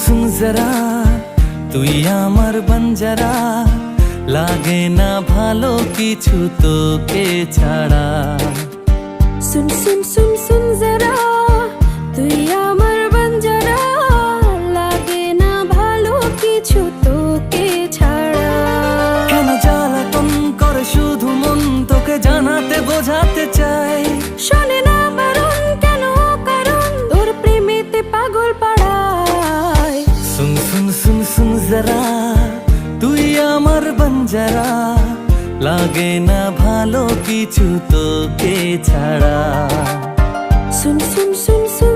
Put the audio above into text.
सुन जरा তুই আমার বঞ্জারা লাগে না ভালো কিছু তোকে ছাড়া सुन सुन सुन सुन जरा তুই আমার বঞ্জারা লাগে না ভালো কিছু তোকে ছাড়া কেন জ্বালাতন করে শুধু মন তোকে জানাতে বোঝাতে চাই শোনে না বারণ কেন কারণ তোর প্রেমেতে পাগল পাড়ায় सुन सुन सुन सुन जरा তুই আমার বঞ্জারা লাগে না ভালো কিছু তোকে ছাড়া सुन सुन सुन सुन